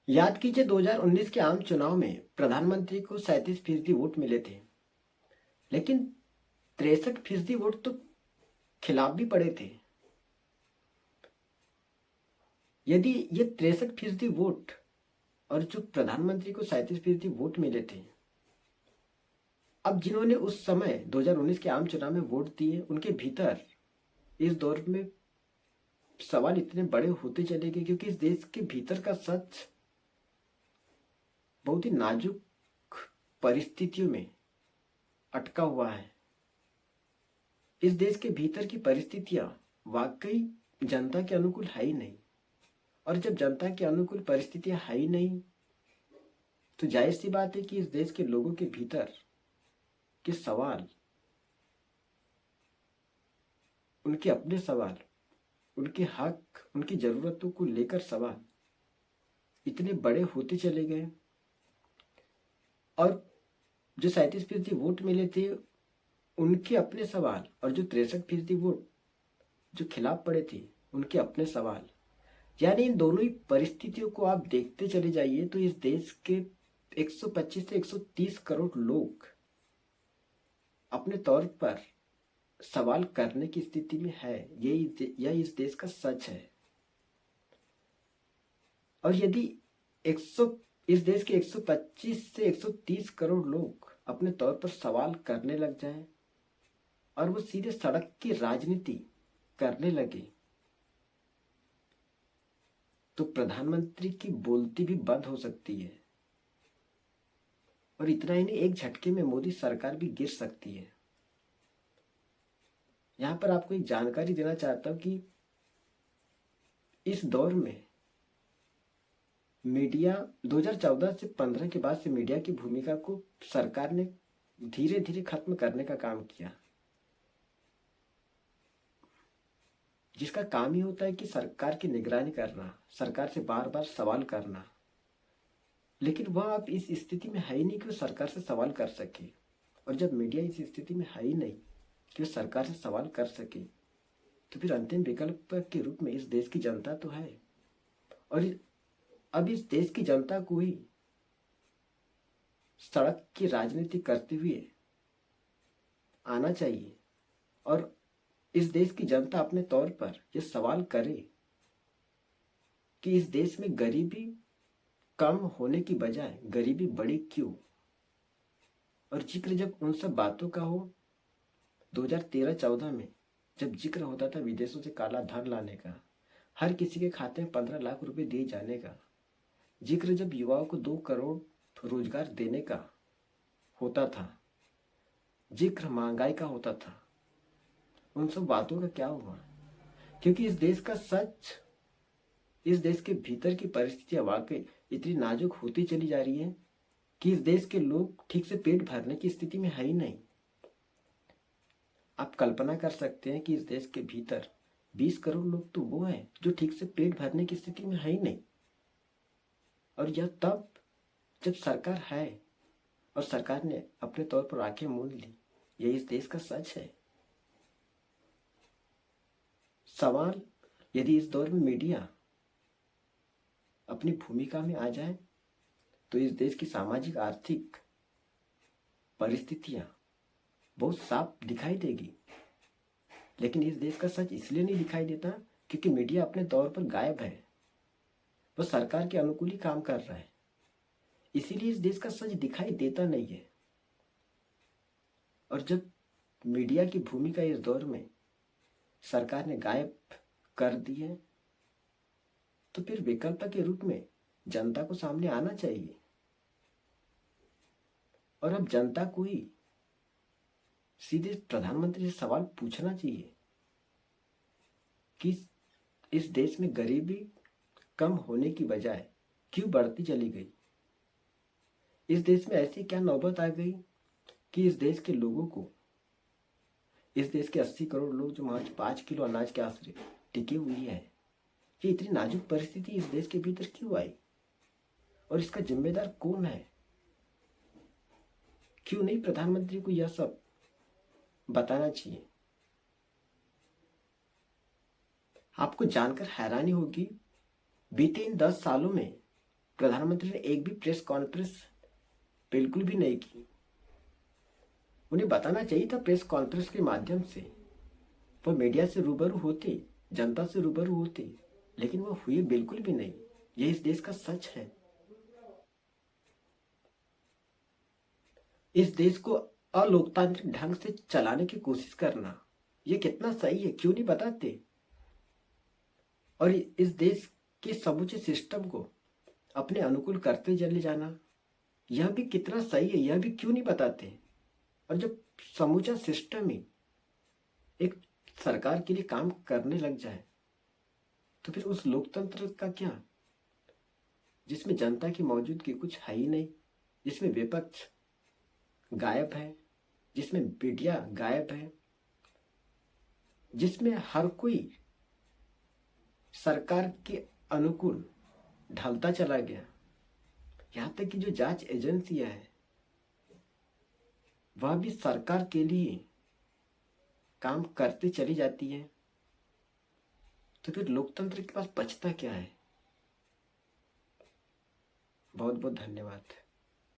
याद कीजिए 2019 के आम चुनाव में प्रधानमंत्री को 37% वोट मिले थे, लेकिन 63% वोट तो खिलाफ भी पड़े थे। यदि ये 63% वोट और जो प्रधानमंत्री को 37% वोट मिले थे, अब जिन्होंने उस समय 2019 के आम चुनाव में वोट दिए, उनके भीतर इस दौर में सवाल इतने बड़े होते चले गए, क्योंकि इस देश के भीतर का सच बहुत ही नाजुक परिस्थितियों में अटका हुआ है। इस देश के भीतर की परिस्थितियां वाकई जनता के अनुकूल है ही नहीं, और जब जनता के अनुकूल परिस्थितियां है ही नहीं, तो जाहिर सी बात है कि इस देश के लोगों के भीतर के सवाल, उनके अपने सवाल, उनके हक, उनकी जरूरतों को लेकर सवाल इतने बड़े होते चले गए। और जो 37% वोट मिले थे, उनके अपने सवाल, और जो 63% वोट जो खिलाफ पड़े थे, उनके अपने सवाल, यानी इन दोनों ही परिस्थितियों को आप देखते चले जाइए तो इस देश के 125 से 130 करोड़ लोग अपने तौर पर सवाल करने की स्थिति में है। यह इस देश का सच है। और यदि 100 इस देश के 125 से 130 करोड़ लोग अपने तौर पर सवाल करने लग जाएं और वो सीधे सड़क की राजनीति करने लगे, तो प्रधानमंत्री की बोलती भी बंद हो सकती है। और इतना ही नहीं, एक झटके में मोदी सरकार भी गिर सकती है। यहां पर आपको एक जानकारी देना चाहता हूं कि इस दौर में मीडिया 2014 से 15 के बाद से मीडिया की भूमिका को सरकार ने धीरे धीरे खत्म करने का काम किया, जिसका काम ही होता है कि सरकार की निगरानी करना, सरकार से बार बार सवाल करना। लेकिन वह अब इस स्थिति में है ही नहीं कि वो सरकार से सवाल कर सके। और जब मीडिया इस स्थिति में है ही नहीं कि वो सरकार से सवाल कर सके, तो फिर अंतिम विकल्प के रूप में इस देश की जनता तो है। और अब इस देश की जनता को ही सड़क की राजनीति करते हुए आना चाहिए, और इस देश की जनता अपने तौर पर यह सवाल करे कि इस देश में गरीबी कम होने की बजाय गरीबी बढ़ी क्यों। और जिक्र जब उन सब बातों का हो, 2013-14 में जब जिक्र होता था विदेशों से काला धन लाने का, हर किसी के खाते में 15 लाख रुपए दिए जाने का, जिक्र जब युवाओं को 2 करोड़ रोजगार देने का होता था, जिक्र महंगाई का होता था, उन सब बातों का क्या हुआ? क्योंकि इस देश का सच, इस देश के भीतर की परिस्थितियां वाकई इतनी नाजुक होती चली जा रही है कि इस देश के लोग ठीक से पेट भरने की स्थिति में है ही नहीं। आप कल्पना कर सकते हैं कि इस देश के भीतर 20 करोड़ लोग तो वो हैं जो ठीक से पेट भरने की स्थिति में है ही नहीं। और यह तब जब सरकार है और सरकार ने अपने तौर पर आंखें मूंद ली। यह इस देश का सच है। सवाल, यदि इस दौर में मीडिया अपनी भूमिका में आ जाए तो इस देश की सामाजिक आर्थिक परिस्थितियां बहुत साफ दिखाई देगी। लेकिन इस देश का सच इसलिए नहीं दिखाई देता क्योंकि मीडिया अपने तौर पर गायब है, वह सरकार के अनुकूल ही काम कर रहा है, इसीलिए इस देश का सच दिखाई देता नहीं है। और जब मीडिया की भूमिका इस दौर में सरकार ने गायब कर दी है, तो फिर विकल्प के रूप में जनता को सामने आना चाहिए। और अब जनता को ही सीधे प्रधानमंत्री से सवाल पूछना चाहिए कि इस देश में गरीबी कम होने की बजाय क्यों बढ़ती चली गई। इस देश में ऐसी क्या नौबत आ गई कि इस देश के लोगों को, इस देश के 80 करोड़ लोग जो आज 5 किलो अनाज के आश्रय टिके हुई है, ये इतनी नाजुक परिस्थिति इस देश के भीतर क्यों आई? और इसका जिम्मेदार कौन है? क्यों नहीं प्रधानमंत्री को यह सब बताना चाहिए? आपको जानकर हैरानी होगी, बीते इन 10 सालों में प्रधानमंत्री ने एक भी प्रेस कॉन्फ्रेंस बिल्कुल भी नहीं की। उन्हें बताना चाहिए था प्रेस कॉन्फ्रेंस के माध्यम से, वो मीडिया से रूबरू होते, जनता से रूबरू होते, लेकिन वो हुए बिल्कुल भी नहीं। ये इस देश का सच है। इस देश को अलोकतांत्रिक ढंग से चलाने की कोशिश करना ये कितना सही है, क्यों नहीं बताते? और इस देश के समूचे सिस्टम को अपने अनुकूल करते चले जाना यह भी कितना सही है, यह भी क्यों नहीं बताते? और जब समूचा सिस्टम ही एक सरकार के लिए काम करने लग जाए तो फिर उस लोकतंत्र का क्या, जिसमें जनता की मौजूदगी कुछ है ही नहीं, जिसमें विपक्ष गायब है, जिसमें मीडिया गायब है, जिसमें हर कोई सरकार के अनुकूल ढलता चला गया। यहाँ तक कि जो जांच एजेंसियां हैं वह भी सरकार के लिए काम करती चली जाती है। तो फिर लोकतंत्र के पास बचता क्या है? बहुत बहुत धन्यवाद।